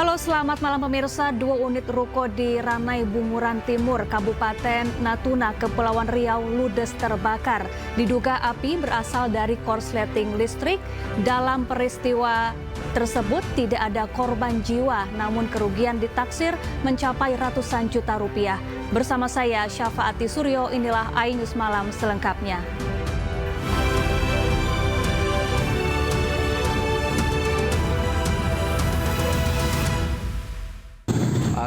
Halo, selamat malam pemirsa. Dua unit ruko di Ranai Bunguran Timur, Kabupaten Natuna, Kepulauan Riau ludes terbakar. Diduga api berasal dari korsleting listrik. Dalam peristiwa tersebut tidak ada korban jiwa, namun kerugian ditaksir mencapai ratusan juta rupiah. Bersama saya Syafaati Suryo, inilah iNews Malam selengkapnya.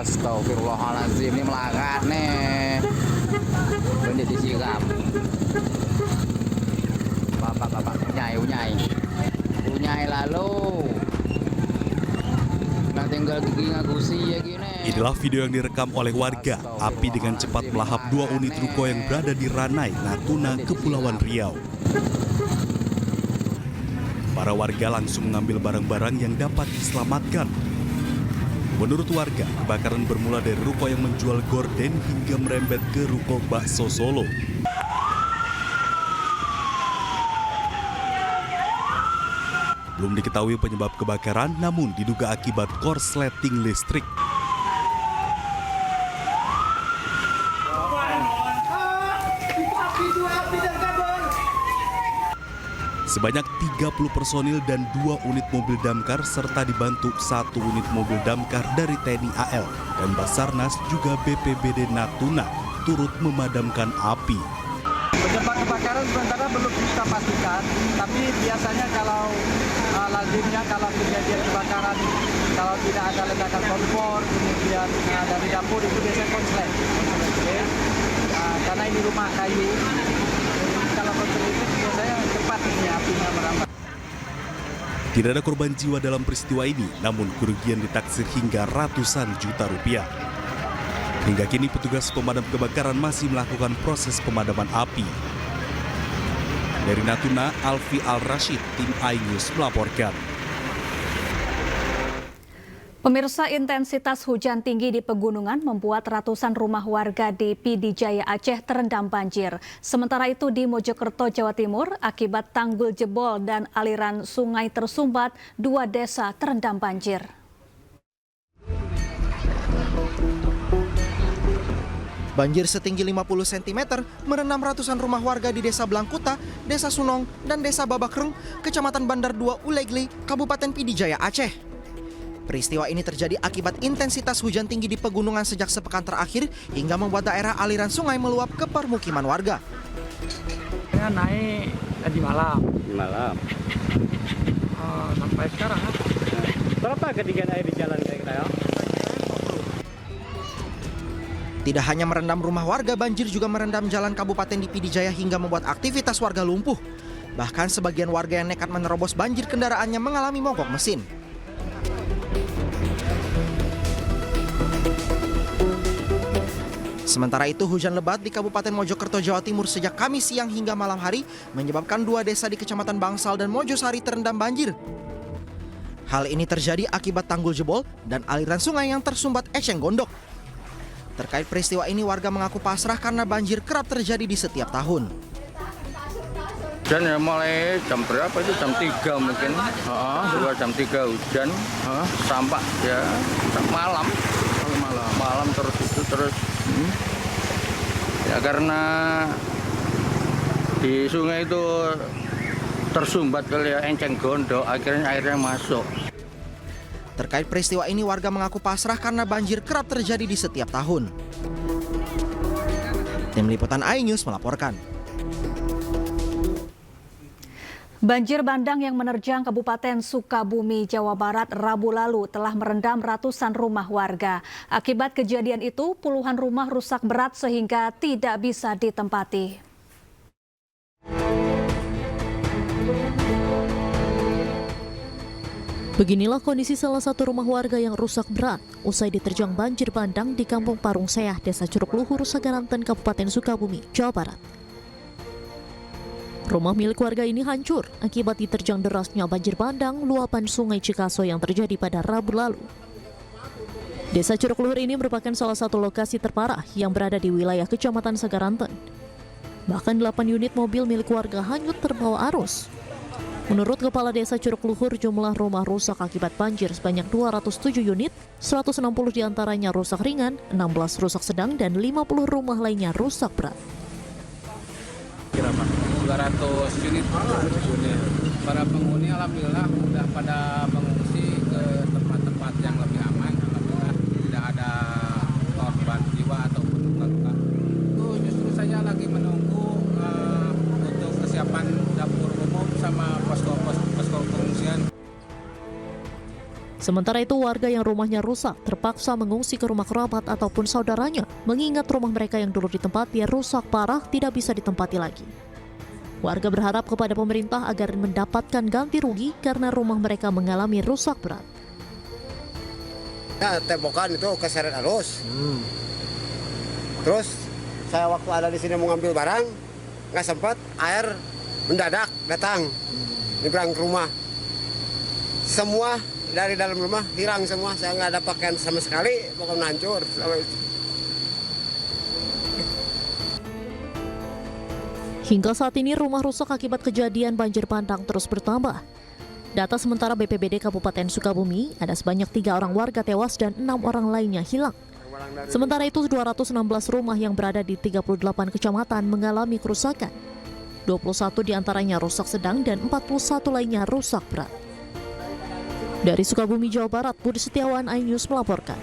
Astagfirullahaladzim, ini melarat nih. Ini disiram. Bapak, unyai lalu. Nah tinggal gigi ngagusi ya gini. Inilah video yang direkam oleh warga. Api dengan cepat melahap dua unit ruko yang berada di Ranai, Natuna, Kepulauan Riau. Para warga langsung mengambil barang-barang yang dapat diselamatkan. Menurut warga, kebakaran bermula dari ruko yang menjual gorden hingga merembet ke ruko bakso Solo. Belum diketahui penyebab kebakaran, namun diduga akibat korsleting listrik. Sebanyak 30 personil dan 2 unit mobil damkar serta dibantu 1 unit mobil damkar dari TNI AL dan Basarnas juga BPBD Natuna turut memadamkan api. Penyebab kebakaran sementara belum kita pastikan, tapi biasanya lazimnya kalau kejadian kebakaran, kalau tidak ada ledakan kompor, kemudian dari dapur itu biasanya konslet. Karena ini rumah kayu, kalau konslet itu biasanya cepat ini apinya merambat. Tidak ada korban jiwa dalam peristiwa ini, namun kerugian ditaksir hingga ratusan juta rupiah. Hingga kini petugas pemadam kebakaran masih melakukan proses pemadaman api. Dari Natuna, Alfi Al-Rashid, tim iNews melaporkan. Pemirsa, intensitas hujan tinggi di pegunungan membuat ratusan rumah warga di PD Jaya Aceh terendam banjir. Sementara itu di Mojokerto, Jawa Timur, akibat tanggul jebol dan aliran sungai tersumbat, 2 desa terendam banjir. Banjir setinggi 50 cm merendam ratusan rumah warga di Desa Blangkuta, Desa Sunong, dan Desa Babakreng, Kecamatan Bandar 2 Ulegli, Kabupaten PD Jaya Aceh. Peristiwa ini terjadi akibat intensitas hujan tinggi di pegunungan sejak sepekan terakhir hingga membuat daerah aliran sungai meluap ke permukiman warga. Naik tadi malam. Sampai sekarang. Berapa ketinggian air di jalan kira-kira? Tidak hanya merendam rumah warga, banjir juga merendam jalan kabupaten di PD Jaya hingga membuat aktivitas warga lumpuh. Bahkan sebagian warga yang nekat menerobos banjir kendaraannya mengalami mogok mesin. Sementara itu, hujan lebat di Kabupaten Mojokerto, Jawa Timur sejak Kamis siang hingga malam hari menyebabkan 2 desa di Kecamatan Bangsal dan Mojosari terendam banjir. Hal ini terjadi akibat tanggul jebol dan aliran sungai yang tersumbat eceng gondok. Terkait peristiwa ini, warga mengaku pasrah karena banjir kerap terjadi di setiap tahun. Hujan ya mulai jam berapa itu? Jam 3 mungkin. Jam 3 hujan. Sampai ya malam terus itu terus. Ya karena di sungai itu tersumbat kali ya enceng gondok, akhirnya airnya masuk. Terkait peristiwa ini, warga mengaku pasrah karena banjir kerap terjadi di setiap tahun. Tim Liputan iNews melaporkan. Banjir bandang yang menerjang Kabupaten Sukabumi, Jawa Barat Rabu lalu telah merendam ratusan rumah warga. Akibat kejadian itu, puluhan rumah rusak berat sehingga tidak bisa ditempati. Beginilah kondisi salah satu rumah warga yang rusak berat usai diterjang banjir bandang di Kampung Parung Seah, Desa Curug Luhur, Sagaranten, Kabupaten Sukabumi, Jawa Barat. Rumah milik warga ini hancur akibat diterjang derasnya banjir bandang luapan Sungai Cikaso yang terjadi pada Rabu lalu. Desa Curug Luhur ini merupakan salah satu lokasi terparah yang berada di wilayah Kecamatan Sagaranten. Bahkan 8 unit mobil milik warga hanyut terbawa arus. Menurut Kepala Desa Curug Luhur, jumlah rumah rusak akibat banjir sebanyak 207 unit, 160 diantaranya rusak ringan, 16 rusak sedang, dan 50 rumah lainnya rusak berat. 200 unit. Para penghuni alhamdulillah sudah pada mengungsi ke tempat-tempat yang lebih aman. Alhamdulillah tidak ada korban jiwa ataupun luka-luka. Itu justru saya lagi menunggu untuk kesiapan dapur umum sama posko pengungsian. Sementara itu, warga yang rumahnya rusak terpaksa mengungsi ke rumah kerabat ataupun saudaranya, mengingat rumah mereka yang dulu ditempati rusak parah tidak bisa ditempati lagi. Warga berharap kepada pemerintah agar mendapatkan ganti rugi karena rumah mereka mengalami rusak berat. Ya, tembokan itu keseret arus. Terus saya waktu ada di sini mau ngambil barang, nggak sempat, air mendadak datang di belakang rumah. Semua dari dalam rumah hilang semua, saya nggak ada pakaian sama sekali, pokoknya hancur. Hingga saat ini rumah rusak akibat kejadian banjir bandang terus bertambah. Data sementara BPBD Kabupaten Sukabumi, ada sebanyak 3 orang warga tewas dan 6 orang lainnya hilang. Sementara itu 216 rumah yang berada di 38 kecamatan mengalami kerusakan. 21 diantaranya rusak sedang dan 41 lainnya rusak berat. Dari Sukabumi, Jawa Barat, Budi Setiawan, iNews melaporkan.